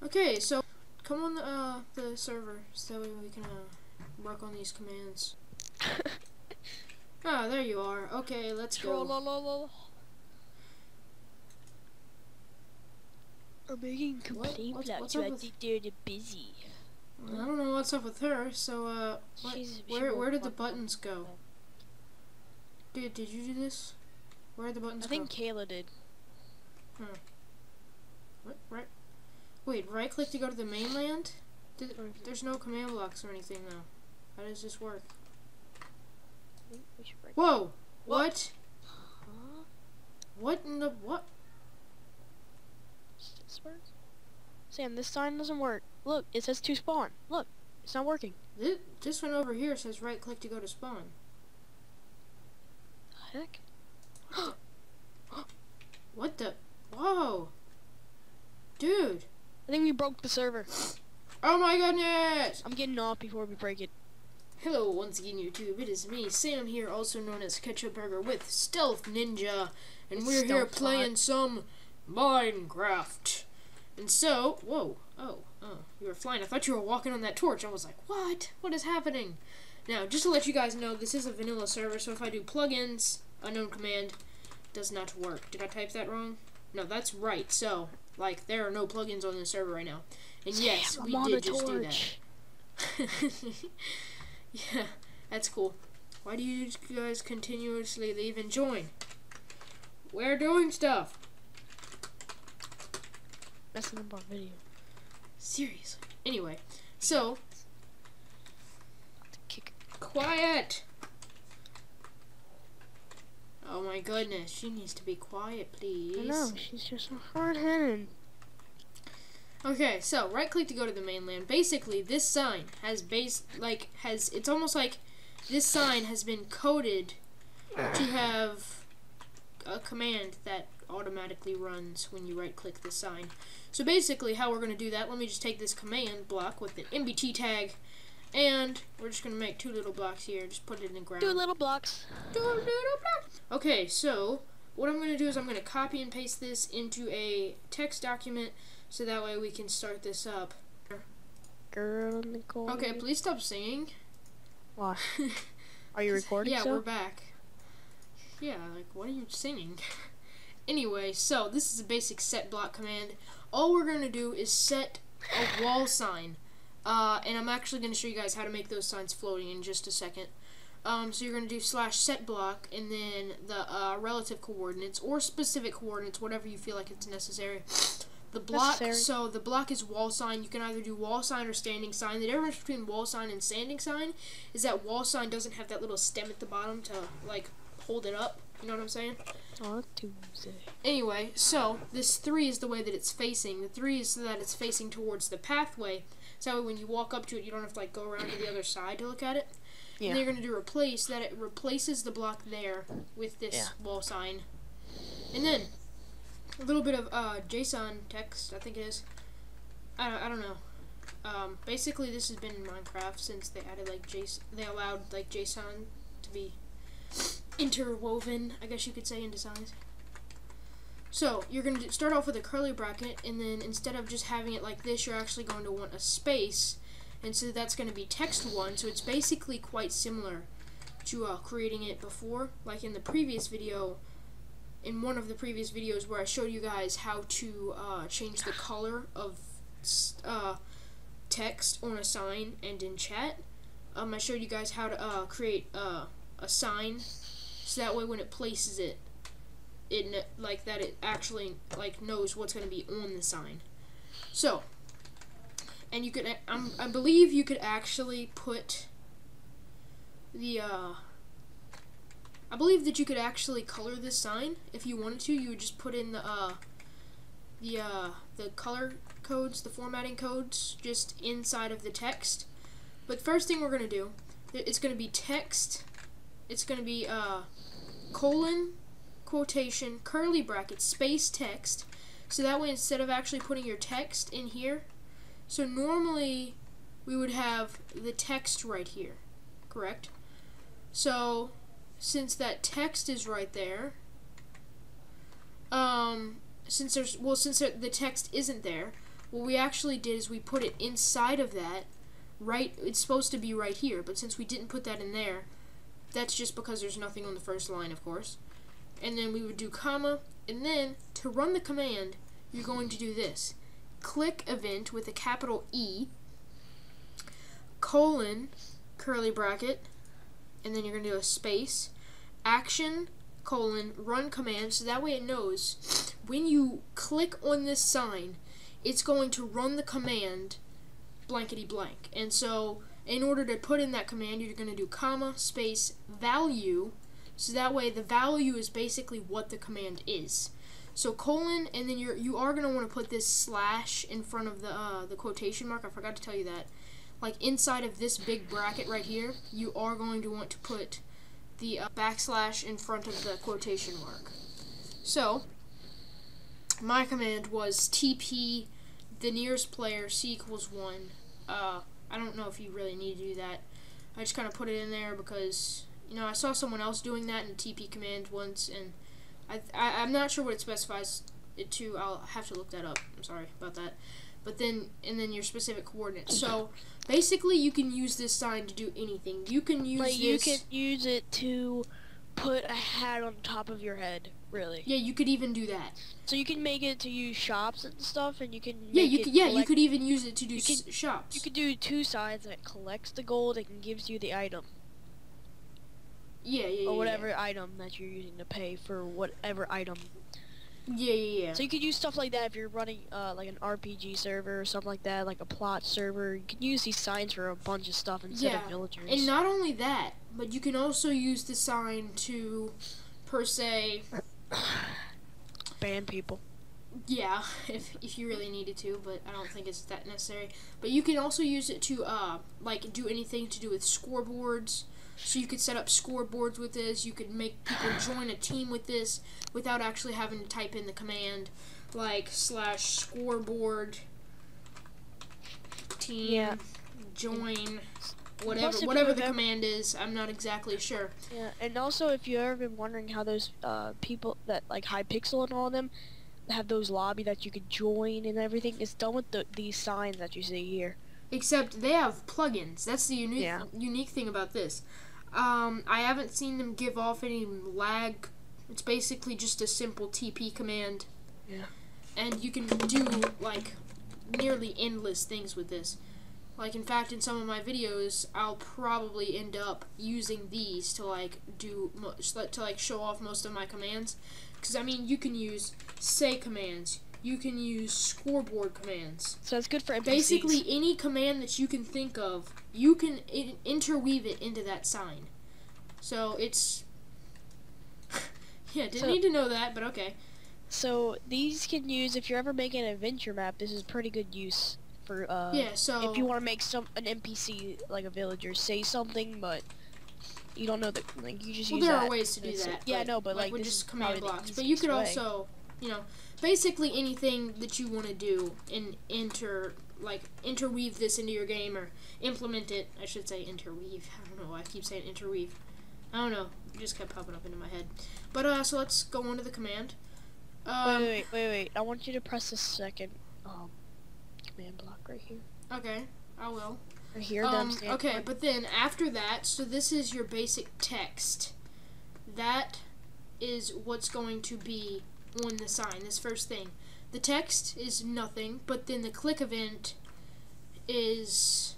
Okay, so come on the server so that way we can work on these commands. Ah, there you are. Okay, let's go. I'm making complaint what's about up you. I with... think they're busy. I don't know what's up with her. So where did the buttons go? Did you do this? Where did the buttons go? I think Kayla did. Right. Wait, right click to go to the mainland? There's no command blocks or anything though. How does this work? Whoa! What? Huh? What in the what? This works? Sam, this sign doesn't work. Look, it says to spawn. Look, it's not working. This one over here says right click to go to spawn. The heck? What the? Whoa! Dude! I think we broke the server. Oh my goodness! I'm getting off before we break it. Hello once again YouTube, it is me, Sam here, also known as Ketchupburger with Stealth Ninja, and we're here playing some Minecraft. And so, whoa, oh, you were flying. I thought you were walking on that torch. I was like, what? What is happening? Now, just to let you guys know, this is a vanilla server, so if I do plugins, unknown command does not work. Did I type that wrong? No, that's right. So, like, there are no plugins on the server right now. And yes, we did just do that. Yeah, that's cool. Why do you guys continuously leave and join? We're doing stuff. That's not about video. Seriously. Anyway, so quiet. Oh my goodness, she needs to be quiet, please. I know, she's just hard-headed. Okay, so right click to go to the mainland. Basically, this sign has it's almost like this sign has been coded to have a command that automatically runs when you right click the sign. So basically how we're going to do that, let me just take this command block with an MBT tag, and we're just going to make 2 little blocks here, just put it in the ground. 2 little blocks. 2 little blocks. Okay, so what I'm going to do is I'm going to copy and paste this into a text document, so that way we can start this up. Girl in the corner. Okay, please stop singing. Why? Are you recording? Yeah, we're back. Yeah, like, what are you singing? Anyway, so this is a basic set block command. All we're going to do is set a wall sign. And I'm actually going to show you guys how to make those signs floating in just a second. So you're going to do /setBlock and then the relative coordinates or specific coordinates, whatever you feel like it's necessary. The block, so the block is wall sign. You can either do wall sign or standing sign. The difference between wall sign and standing sign is that wall sign doesn't have that little stem at the bottom to, like, hold it up. You know what I'm saying? Anyway, so this 3 is the way that it's facing. The 3 is so that it's facing towards the pathway. So when you walk up to it, you don't have to, like, go around to the other side to look at it. Yeah. And then you're going to do replace, that it replaces the block there with this wall sign. And then a little bit of JSON text, I think it is. I don't know. Basically, this has been in Minecraft since they added they allowed like JSON to be interwoven, I guess you could say, into signs. So you're going to start off with a curly bracket, and then instead of just having it like this, you're actually going to want a space, and so that's going to be text1. So it's basically quite similar to creating it before, like in the previous video. In one of the previous videos where I showed you guys how to change the color of text on a sign and in chat, I showed you guys how to create a sign, so that way when it places it, it actually like knows what's going to be on the sign. So, and you could, I believe you could actually put the I believe that you could actually color this sign if you wanted to. You would just put in the color codes, the formatting codes, just inside of the text. But first thing we're gonna do, it's gonna be text. It's gonna be colon, quotation, curly bracket, space text. So that way, instead of actually putting your text in here, so normally we would have the text right here, correct? So since that text is right there, since the text isn't there, what we actually did is we put it inside of that. Right, it's supposed to be right here, but since we didn't put that in there, that's just because there's nothing on the first line, of course. And then we would do comma, and then to run the command, you're going to do this. ClickEvent with a capital E, colon, curly bracket, and then you're going to do a space, action, colon, run command, so that way it knows when you click on this sign, it's going to run the command blankety blank. And so in order to put in that command, you're going to do comma, space, value, so that way the value is basically what the command is. So colon, and then you are going to want to put this slash in front of the quotation mark. I forgot to tell you that. Like inside of this big bracket right here, you are going to want to put the backslash in front of the quotation mark. So my command was TP the nearest player C equals 1. I don't know if you really need to do that. I just kind of put it in there because, you know, I saw someone else doing that in the TP command once, and I'm not sure what it specifies it to. I'll have to look that up. I'm sorry about that. But then, and then your specific coordinates. So basically, you can use this sign to do anything. You can use this. You could use it to put a hat on top of your head. Really. Yeah, you could even do that. So you can make it to use shops and stuff, and you can. You could even use it to do shops. You could do two sides that collects the gold and gives you the item. Or whatever item that you're using to pay for whatever item. Yeah. So you could use stuff like that if you're running like an RPG server or something like that, like a plot server. You can use these signs for a bunch of stuff instead of villagers. And not only that, but you can also use the sign to, per se, ban people. Yeah, if you really needed to, but I don't think it's that necessary. But you can also use it to like do anything to do with scoreboards. So you could set up scoreboards with this. You could make people join a team with this without actually having to type in the command, like /scoreboard team join whatever the command is. I'm not exactly sure. Yeah, and also if you've ever been wondering how those people that like Hypixel and all of them have those lobby that you could join and everything, it's done with these signs that you see here. Except they have plugins. That's the unique thing about this. I haven't seen them give off any lag. It's basically just a simple TP command. Yeah. And you can do, like, nearly endless things with this. Like, in fact, in some of my videos, I'll probably end up using these to, like, show off most of my commands. Because, I mean, you can use say commands. You can use scoreboard commands. So it's good for NPCs. Basically, any command that you can think of, you can interweave it into that sign. So it's... yeah, didn't need to know that, but okay. So these can use, if you're ever making an adventure map, this is pretty good use for, so... if you want to make an NPC, like a villager, say something, but you don't know that, like, you just use that. Well, there are ways to do that. Yeah, no, but, like with this just is command blocks. But you could also, you know, basically anything that you want to do and interweave this into your game or implement it. I should say interweave. I don't know why I keep saying interweave. I don't know. It just kept popping up into my head. But so let's go on to the command. Wait. I want you to press the second command block right here. Okay, I will. Right here. Okay, but then after that, so this is your basic text. That is what's going to be on the sign, this first thing. The text is nothing, but then the click event is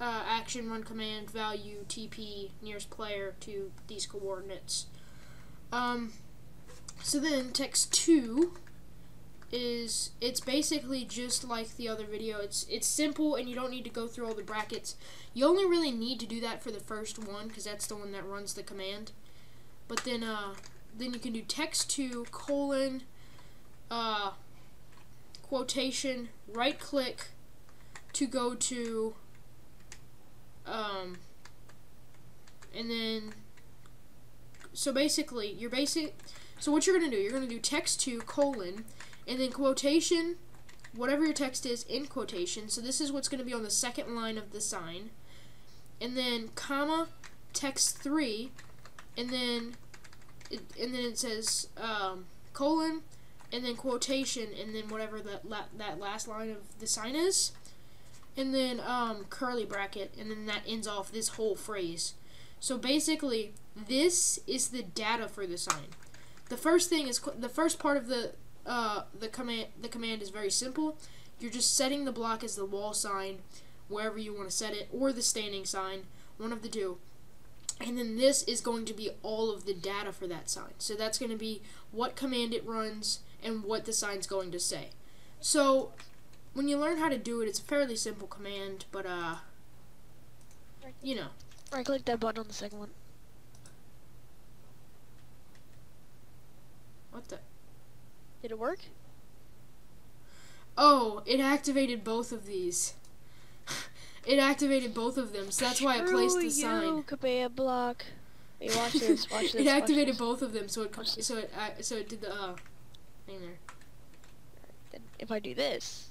action, run command, value, TP, nearest player to these coordinates. So then text 2 is, it's basically just like the other video. It's simple and you don't need to go through all the brackets. You only really need to do that for the first one because that's the one that runs the command. But then you can do text 2 colon quotation, right click to go to and then so basically so what you're gonna do, you're gonna do text 2 colon and then quotation, whatever your text is in quotation. So this is what's gonna be on the second line of the sign, and then comma text 3, and then it says colon, and then quotation, and then whatever that last line of the sign is, and then curly bracket, and then that ends off this whole phrase. So basically, this is the data for the sign. The first thing is the first part of the command. The command is very simple. You're just setting the block as the wall sign, wherever you want to set it, or the standing sign, one of the two. And then this is going to be all of the data for that sign. So that's going to be what command it runs and what the sign's going to say. So when you learn how to do it, it's a fairly simple command, but you know. Right click that button on the second one. What the? Did it work? Oh, it activated both of these. It activated both of them, so that's why I placed the sign. Command block. Hey, watch this. Watch this. It activated both of them, so it did the thing there. Then if I do this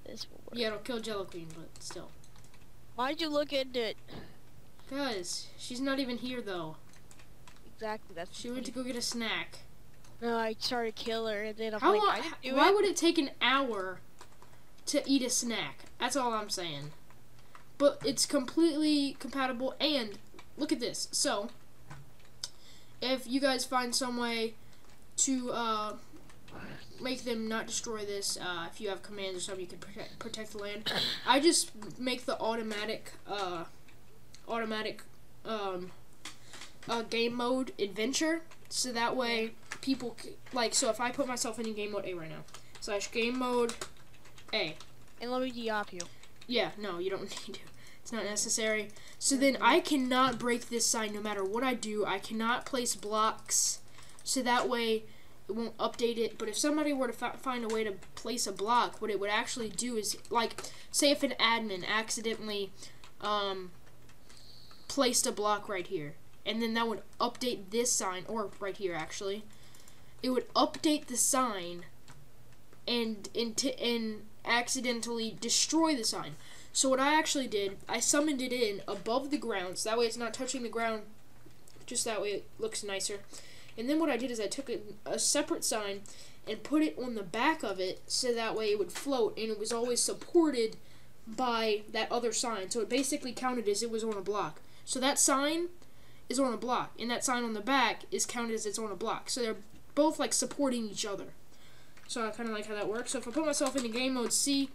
will work. Yeah, it'll kill Jello Queen, but still. Why'd you look into it? Cause she's not even here though. Exactly. That's. She went to go get a snack. No, I tried to kill her, and then I'm How like, long, I didn't do why it. would it take an hour to eat a snack? That's all I'm saying. But it's completely compatible, and look at this. So, if you guys find some way to make them not destroy this, if you have commands or something, you can protect the land. I just make the automatic game mode adventure, so that way people so if I put myself in game mode A right now, / game mode A. And let me de-op you. Yeah, no, you don't need to. It's not necessary. So then I cannot break this sign no matter what I do. I cannot place blocks, so that way it won't update it. But if somebody were to find a way to place a block, what it would actually do is, say if an admin accidentally placed a block right here, and then that would update this sign, or right here actually, it would update the sign and accidentally destroy the sign. So what I actually did, I summoned it in above the ground, so that way it's not touching the ground, just that way it looks nicer. And then what I did is I took a separate sign and put it on the back of it, so that way it would float, and it was always supported by that other sign. So it basically counted as it was on a block. So that sign is on a block, and that sign on the back is counted as it's on a block. So they're both supporting each other. So I kind of like how that works. So if I put myself into game mode C,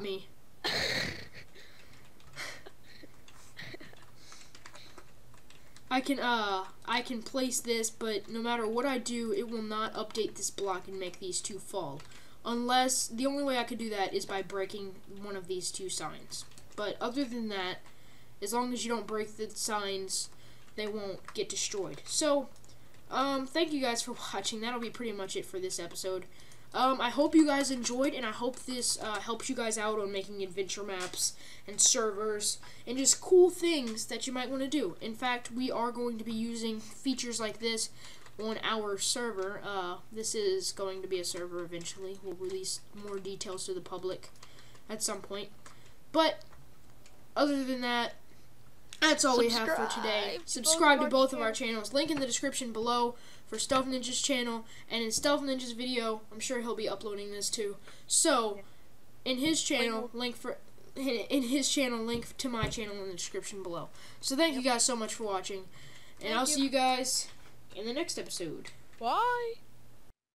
me. I can place this, but no matter what I do, it will not update this block and make these two fall. Unless, the only way I could do that is by breaking one of these two signs. But other than that, as long as you don't break the signs, they won't get destroyed. So, thank you guys for watching. That'll be pretty much it for this episode. I hope you guys enjoyed, and I hope this helps you guys out on making adventure maps and servers and just cool things that you might want to do. In fact, we are going to be using features like this on our server. This is going to be a server eventually. We'll release more details to the public at some point. But other than that, that's all we have for today. Subscribe to both of our channels. Link in the description below for Stealth Ninja's channel, and in Stealth Ninja's video, I'm sure he'll be uploading this too. So, in his channel, link to my channel in the description below. So thank you guys so much for watching, and I'll see you guys in the next episode. Bye.